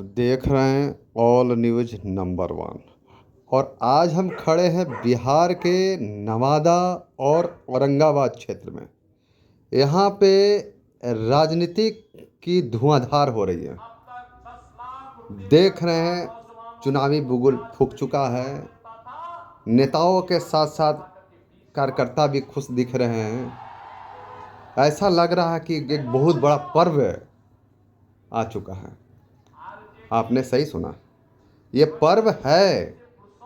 देख रहे हैं ऑल न्यूज़ नंबर 1। और आज हम खड़े हैं बिहार के नवादा और औरंगाबाद क्षेत्र में। यहाँ पे राजनीतिक की धुआंधार हो रही है। देख रहे हैं चुनावी बुगुल फूंक चुका है। नेताओं के साथ साथ कार्यकर्ता भी खुश दिख रहे हैं। ऐसा लग रहा है कि एक बहुत बड़ा पर्व आ चुका है। आपने सही सुना, ये पर्व है,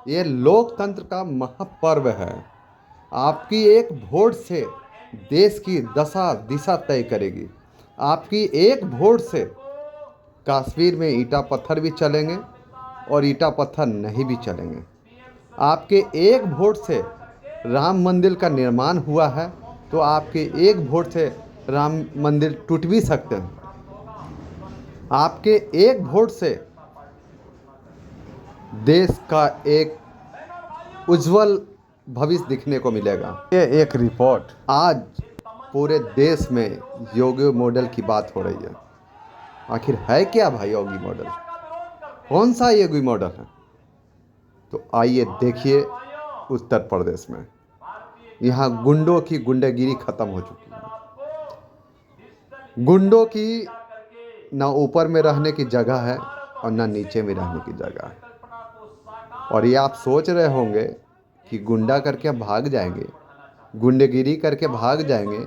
ये लोकतंत्र का महापर्व है। आपकी एक वोट से देश की दशा दिशा तय करेगी। आपकी एक वोट से कश्मीर में ईंटा पत्थर भी चलेंगे और ईंटा पत्थर नहीं भी चलेंगे। आपके एक वोट से राम मंदिर का निर्माण हुआ है तो आपके एक वोट से राम मंदिर टूट भी सकते हैं। आपके एक वोट से देश का एक उज्जवल भविष्य दिखने को मिलेगा। ये एक रिपोर्ट। आज पूरे देश में योगी मॉडल की बात हो रही है। आखिर है क्या भाई योगी मॉडल? कौन सा योगी मॉडल है? तो आइए देखिए उत्तर प्रदेश में। यहाँ गुंडों की गुंडागिरी खत्म हो चुकी है। गुंडों की ना ऊपर में रहने की जगह है और ना नीचे में रहने की जगह है। और ये आप सोच रहे होंगे कि गुंडा करके भाग जाएंगे, गुंडागिरी करके भाग जाएंगे,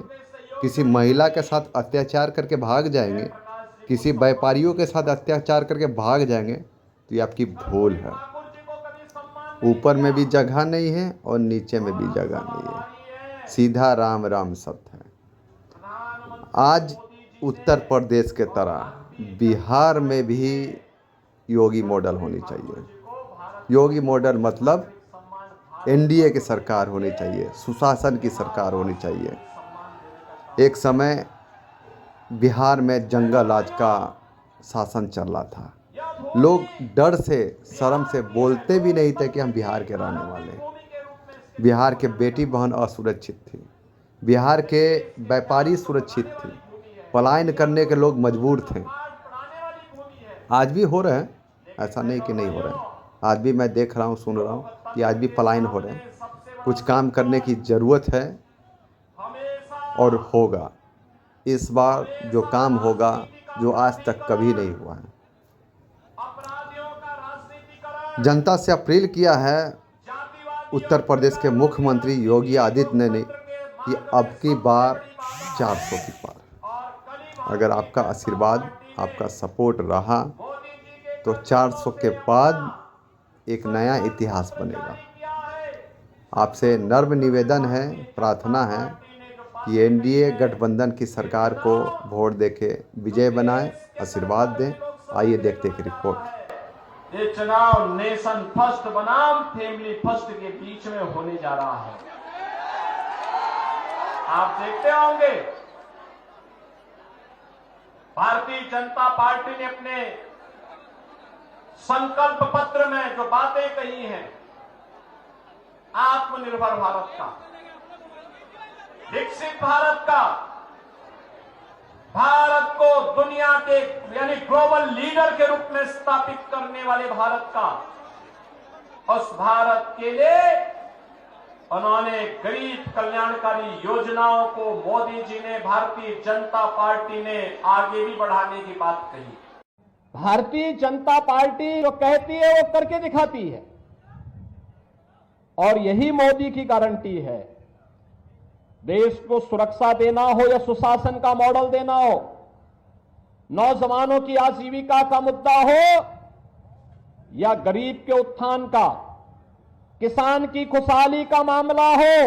किसी महिला के साथ अत्याचार करके भाग जाएंगे, किसी व्यापारियों के साथ अत्याचार करके भाग जाएंगे, तो ये आपकी भूल है। ऊपर में भी जगह नहीं है और नीचे में भी जगह नहीं है। सीधा राम राम सत्य है। आज उत्तर प्रदेश के तरह बिहार में भी योगी मॉडल होनी चाहिए। योगी मॉडल मतलब एनडीए की सरकार होनी चाहिए, सुशासन की सरकार होनी चाहिए। एक समय बिहार में जंगल राज का शासन चल रहा था। लोग डर से शर्म से बोलते भी नहीं थे कि हम बिहार के रहने वाले हैं। बिहार के बेटी बहन असुरक्षित थी, बिहार के व्यापारी सुरक्षित थी, पलायन करने के लोग मजबूर थे। आज भी हो रहे हैं, ऐसा नहीं कि नहीं हो रहे हैं। आज भी मैं देख रहा हूँ, सुन रहा हूँ कि आज भी पलायन हो रहे हैं। कुछ काम करने की ज़रूरत है और होगा। इस बार जो काम होगा जो आज तक कभी नहीं हुआ है। जनता से अपील किया है उत्तर प्रदेश के मुख्यमंत्री योगी आदित्यनाथ ने कि अब की बार 400 की पार। अगर आपका आशीर्वाद, आपका सपोर्ट रहा तो 400 के बाद एक नया इतिहास बनेगा। आपसे नम्र निवेदन है, प्रार्थना है कि एनडीए गठबंधन की सरकार को वोट देके विजय बनाएं, आशीर्वाद दें। आइए देखते हैं रिपोर्ट। ये चुनाव नेशन फर्स्ट बनाम फैमिली फर्स्ट के बीच में होने जा रहा है। आप देखते होंगे भारतीय जनता पार्टी ने अपने संकल्प पत्र में जो बातें कही हैं, आत्मनिर्भर भारत का, विकसित भारत का, भारत को दुनिया के यानी ग्लोबल लीडर के रूप में स्थापित करने वाले भारत का, उस भारत के लिए उन्होंने गरीब कल्याणकारी योजनाओं को मोदी जी ने, भारतीय जनता पार्टी ने आगे भी बढ़ाने की बात कही। भारतीय जनता पार्टी जो कहती है वो करके दिखाती है और यही मोदी की गारंटी है। देश को सुरक्षा देना हो या सुशासन का मॉडल देना हो, नौजवानों की आजीविका का मुद्दा हो या गरीब के उत्थान का, किसान की खुशहाली का मामला हो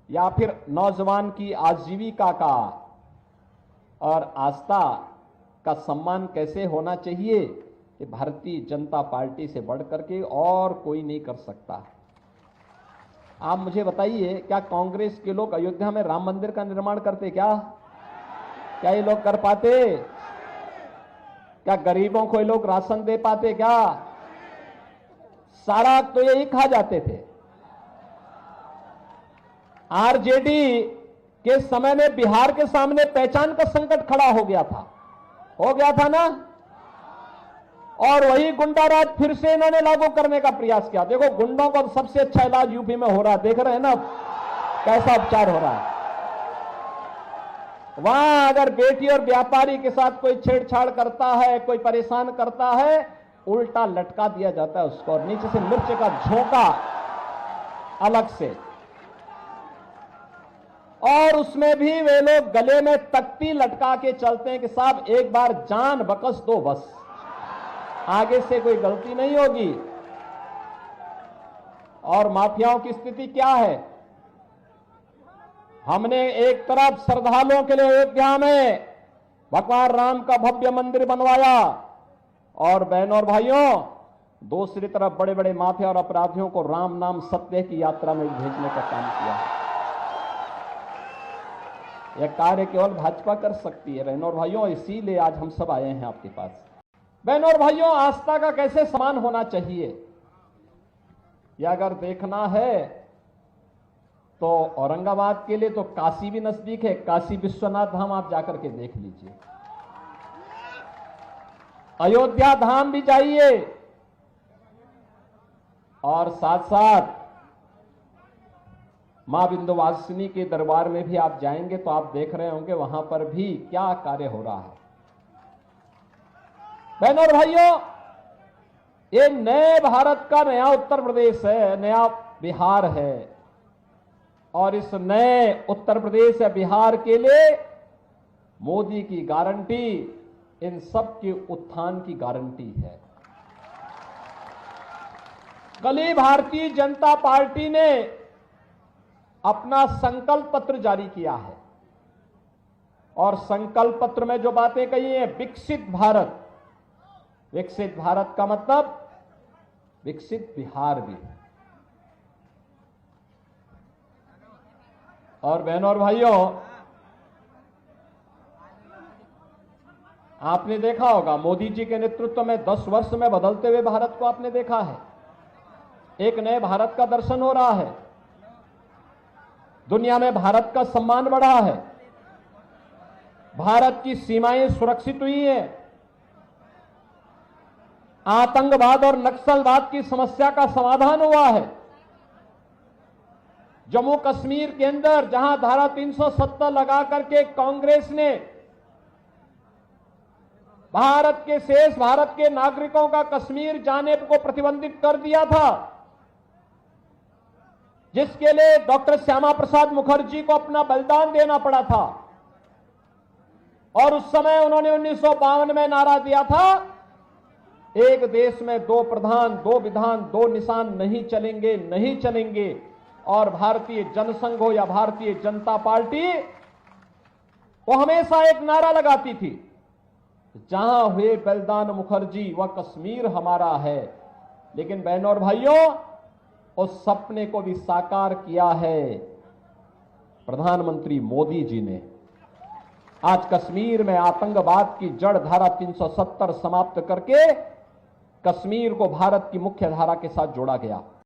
या फिर नौजवान की आजीविका का और आस्था का सम्मान कैसे होना चाहिए, ये भारतीय जनता पार्टी से बढ़कर के और कोई नहीं कर सकता। आप मुझे बताइए, क्या कांग्रेस के लोग अयोध्या में राम मंदिर का निर्माण करते? क्या ये लोग कर पाते? क्या गरीबों को ये लोग राशन दे पाते? क्या सारा तो यही खा जाते थे। आरजेडी के समय में बिहार के सामने पहचान का संकट खड़ा हो गया था ना? और वही गुंडाराज फिर से इन्होंने लागू करने का प्रयास किया। देखो गुंडों का सबसे अच्छा इलाज यूपी में हो रहा है, देख रहे हैं ना कैसा उपचार हो रहा है। वहां अगर बेटी और व्यापारी के साथ कोई छेड़छाड़ करता है, कोई परेशान करता है, उल्टा लटका दिया जाता है उसको और नीचे से मिर्च का झोंका अलग से, और उसमें भी वे लोग गले में तख्ती लटका के चलते हैं कि साहब एक बार जान बकस दो, बस आगे से कोई गलती नहीं होगी। और माफियाओं की स्थिति क्या है? हमने एक तरफ श्रद्धालुओं के लिए अयोध्या में भगवान राम का भव्य मंदिर बनवाया और बहनों और भाइयों दूसरी तरफ बड़े बड़े माफिया और अपराधियों को राम नाम सत्य की यात्रा में भेजने का काम किया। यह कार्य केवल भाजपा कर सकती है बहनों और भाइयों, इसीलिए आज हम सब आए हैं आपके पास। बहनों और भाइयों, आस्था का कैसे समान होना चाहिए यह अगर देखना है तो औरंगाबाद के लिए तो काशी भी नजदीक है, काशी विश्वनाथ धाम आप जाकर के देख लीजिए, अयोध्या धाम भी जाइए और साथ साथ मां विंध्यवासिनी के दरबार में भी आप जाएंगे तो आप देख रहे होंगे वहां पर भी क्या कार्य हो रहा है। बहनों और भाइयों, ये नए भारत का नया उत्तर प्रदेश है, नया बिहार है, और इस नए उत्तर प्रदेश या बिहार के लिए मोदी की गारंटी इन सब के उत्थान की गारंटी है। कल ही भारतीय जनता पार्टी ने अपना संकल्प पत्र जारी किया है और संकल्प पत्र में जो बातें कही हैं, विकसित भारत, विकसित भारत का मतलब विकसित बिहार भी है। और बहनों और भाइयों, आपने देखा होगा मोदी जी के नेतृत्व में 10 वर्ष में बदलते हुए भारत को आपने देखा है। एक नए भारत का दर्शन हो रहा है, दुनिया में भारत का सम्मान बढ़ा है, भारत की सीमाएं सुरक्षित हुई हैं, आतंकवाद और नक्सलवाद की समस्या का समाधान हुआ है। जम्मू कश्मीर के अंदर जहां धारा 370 लगा करके कांग्रेस ने भारत के शेष भारत के नागरिकों का कश्मीर जाने को प्रतिबंधित कर दिया था, जिसके लिए डॉक्टर श्यामा प्रसाद मुखर्जी को अपना बलिदान देना पड़ा था, और उस समय उन्होंने 1952 में नारा दिया था, एक देश में 2 प्रधान 2 विधान 2 निशान नहीं चलेंगे, नहीं चलेंगे। और भारतीय जनसंघ हो या भारतीय जनता पार्टी, वो हमेशा एक नारा लगाती थी, जहां हुए बलिदान मुखर्जी वह कश्मीर हमारा है। लेकिन बहनों और भाइयों, उस सपने को भी साकार किया है प्रधानमंत्री मोदी जी ने। आज कश्मीर में आतंकवाद की जड़ धारा 370 समाप्त करके कश्मीर को भारत की मुख्य धारा के साथ जोड़ा गया।